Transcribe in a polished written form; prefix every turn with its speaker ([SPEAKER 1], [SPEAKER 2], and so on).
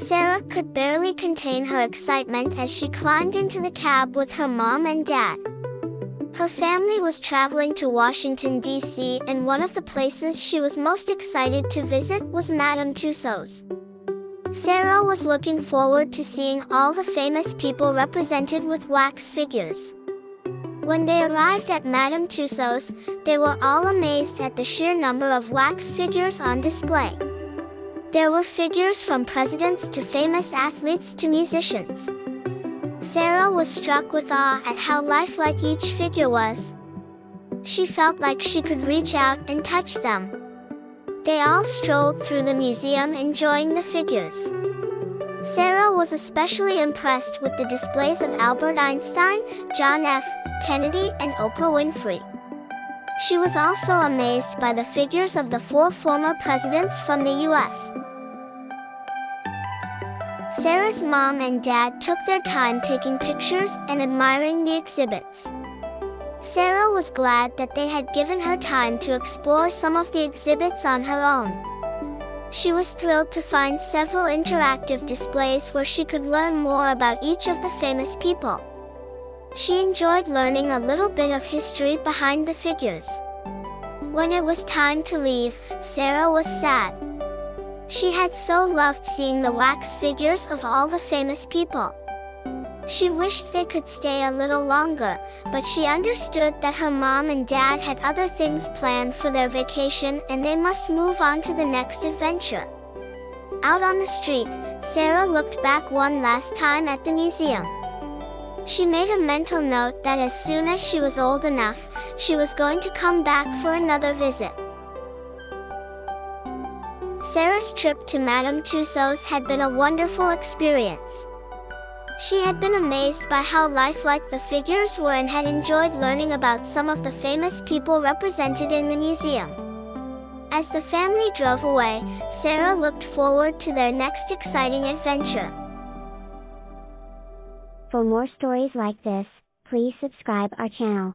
[SPEAKER 1] Sarah could barely contain her excitement as she climbed into the cab with her mom and dad. Her family was traveling to Washington, D.C., and one of the places she was most excited to visit was Madame Tussauds. Sarah was looking forward to seeing all the famous people represented with wax figures. When they arrived at Madame Tussauds, they were all amazed at the sheer number of wax figures on display. There were figures from presidents to famous athletes to musicians. Sarah was struck with awe at how lifelike each figure was. She felt like she could reach out and touch them. They all strolled through the museum enjoying the figures. Sarah was especially impressed with the displays of Albert Einstein, John F. Kennedy, and Oprah Winfrey. She was also amazed by the figures of the 4 former presidents from the U.S. Sarah's mom and dad took their time taking pictures and admiring the exhibits. Sarah was glad that they had given her time to explore some of the exhibits on her own. She was thrilled to find several interactive displays where she could learn more about each of the famous people. She enjoyed learning a little bit of history behind the figures. When it was time to leave, Sarah was sad. She had so loved seeing the wax figures of all the famous people. She wished they could stay a little longer, but she understood that her mom and dad had other things planned for their vacation and they must move on to the next adventure. Out on the street, Sarah looked back one last time at the museum. She made a mental note that as soon as she was old enough, she was going to come back for another visit. Sarah's trip to Madame Tussauds had been a wonderful experience. She had been amazed by how lifelike the figures were and had enjoyed learning about some of the famous people represented in the museum. As the family drove away, Sarah looked forward to their next exciting adventure.
[SPEAKER 2] For more stories like this, please subscribe our channel.